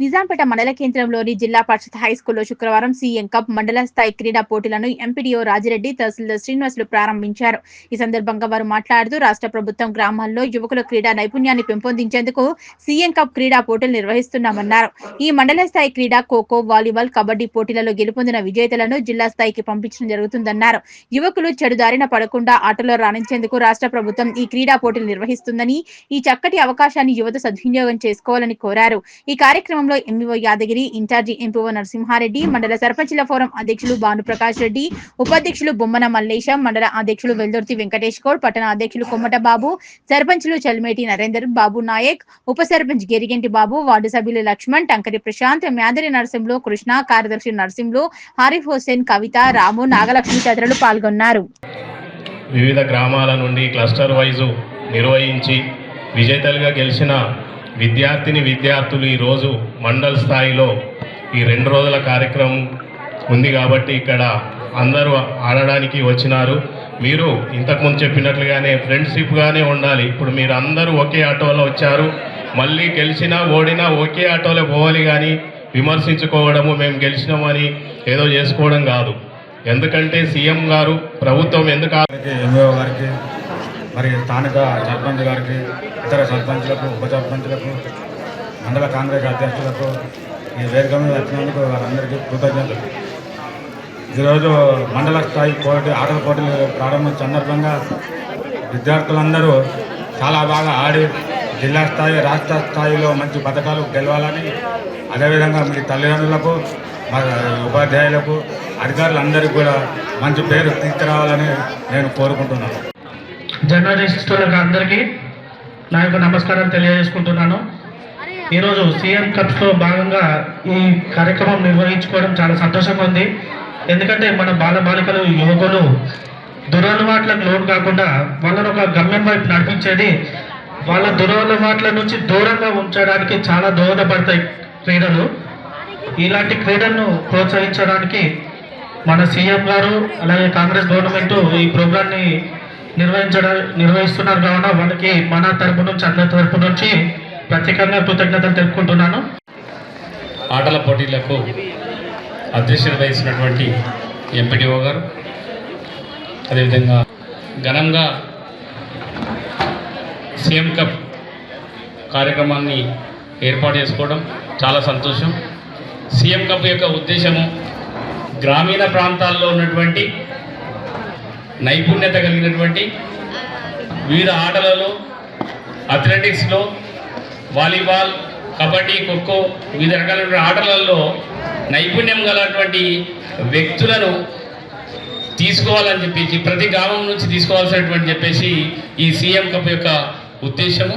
నిజాంపేట మండల కేంద్రంలోని జిల్లా పరిషత్ హైస్కూల్లో శుక్రవారం సీఎం కప్ మండల స్థాయి క్రీడా పోటీలను ఎంపీడీఓ రాజిరెడ్డి, తహసీల్దార్ శ్రీనివాసులు ప్రారంభించారు. ఈ సందర్భంగా వారు మాట్లాడుతూ రాష్ట్ర ప్రభుత్వం గ్రామాల్లో యువకుల క్రీడా నైపుణ్యాన్ని పెంపొందించేందుకు సీఎం కప్ క్రీడా పోటీలు నిర్వహిస్తున్నామన్నారు. ఈ మండల స్థాయి క్రీడా ఖోఖో, వాలీబాల్, కబడ్డీ పోటీలలో గెలుపొందిన విజేతలను జిల్లా స్థాయికి పంపించడం జరుగుతుందన్నారు. యువకులు చెడుదారిన పడకుండా ఆటలో రాణించేందుకు రాష్ట్ర ప్రభుత్వం ఈ క్రీడా పోటీలు నిర్వహిస్తుందని, ఈ చక్కటి అవకాశాన్ని యువత సద్వినియోగం చేసుకోవాలని కోరారు. ఈ కార్యక్రమంలో MEO Yadagiri, incharge MPO Narasimhareddy, మండల సర్పంచుల ఫోరం అధ్యక్షులు భానుప్రకాష్ రెడ్డి, ఉపాధ్యక్షులు బొమ్మన మల్లేశం, మండల అధ్యక్షులు వెల్దుర్తి వెంకటేష్ గౌడ్, పట్టణ అధ్యక్షులు కొమ్మట బాబు, సర్పంచులు చల్మేటి నరేందర్, బాబు నాయక్, ఉప సర్పంచ్ గిరిగంటి బాబు, వార్డు సభ్యులు లక్ష్మణ్, టంకరి ప్రశాంత్, మ్యాదరి నరసింహులు, కృష్ణ, కార్యదర్శి నరసింహులు, హారిఫ్ హుస్సేన్, కవిత, రాము, నాగలక్ష్మి తదితరులు పాల్గొన్నారు. వివిధ గ్రామాల నుండి క్లస్టర్ వైజు నిర్వహించి విజేతలుగా గెలిచిన విద్యార్థులు ఈరోజు మండల్ స్థాయిలో ఈ 2 రోజుల కార్యక్రమం ఉంది కాబట్టి ఇక్కడ అందరూ ఆడడానికి వచ్చినారు. మీరు ఇంతకుముందు చెప్పినట్లుగానే ఫ్రెండ్షిప్గానే ఉండాలి. ఇప్పుడు మీరు అందరూ ఒకే ఆటోలో వచ్చారు, మళ్ళీ గెలిచినా ఓడినా ఒకే ఆటోలో పోవాలి, కానీ విమర్శించుకోవడము మేము గెలిచినామని ఏదో చేసుకోవడం కాదు. ఎందుకంటే సీఎం గారు ప్రభుత్వం ఎందుకు ఎంఓ గారికి, మరి స్థానిక సర్పంచ్ గారికి, ఇతర సర్పంచ్లకు, ఉప సర్పంచ్లకు, మండల కాంగ్రెస్ అధ్యక్షులకు ఈ వేదిక మీద వచ్చినందుకు వారందరికీ కృతజ్ఞతలు. ఈరోజు మండల స్థాయి ఆటల పోటీలు ప్రారంభం సందర్భంగా విద్యార్థులందరూ చాలా బాగా ఆడి జిల్లా స్థాయి, రాష్ట్ర స్థాయిలో మంచి పథకాలు గెలవాలని, అదేవిధంగా మీ తల్లిదండ్రులకు, మా ఉపాధ్యాయులకు, అధికారులందరికీ కూడా మంచి పేరు తీసుకురావాలని నేను కోరుకుంటున్నాను. జర్నలిస్టులకు అందరికీ నా యొక్క నమస్కారం తెలియజేసుకుంటున్నాను. ఈరోజు సీఎం కప్స్లో భాగంగా ఈ కార్యక్రమం నిర్వహించుకోవడం చాలా సంతోషంగా ఉంది. ఎందుకంటే మన బాలబాలికలు, యువకులు దురలవాట్లకు లోను కాకుండా వాళ్ళను ఒక గమ్యం వైపు నడిపించేది, వాళ్ళ దురలవాట్ల నుంచి దూరంగా ఉంచడానికి చాలా దోహదపడతాయి క్రీడలు. ఇలాంటి క్రీడలను ప్రోత్సహించడానికి మన సీఎం గారు అలాగే కాంగ్రెస్ గవర్నమెంట్ ఈ ప్రోగ్రాన్ని నిర్వహిస్తున్నారు కావున వాళ్ళకి మన తరపు నుంచి, అందరి తరపు నుంచి ప్రత్యేకంగా కృతజ్ఞతలు తెలుపుకుంటున్నాను. ఆటల పోటీలకు అధ్యక్షత వహించినటువంటి ఎంపీడీఓ గారు, అదేవిధంగా ఘనంగా సీఎం కప్ కార్యక్రమాన్ని ఏర్పాటు చేసుకోవడం చాలా సంతోషం. సీఎం కప్ యొక్క ఉద్దేశము గ్రామీణ ప్రాంతాల్లో ఉన్నటువంటి నైపుణ్యత కలిగినటువంటి వివిధ ఆటలలో, అథ్లెటిక్స్లో, వాలీబాల్, కబడ్డీ, ఖోఖో, వివిధ రకాలైన ఆటలలో నైపుణ్యం గలటువంటి వ్యక్తులను తీసుకోవాలని చెప్పేసి, ప్రతి గ్రామం నుంచి తీసుకోవాల్సినటువంటి చెప్పేసి ఈ సీఎం కప్ యొక్క ఉద్దేశము.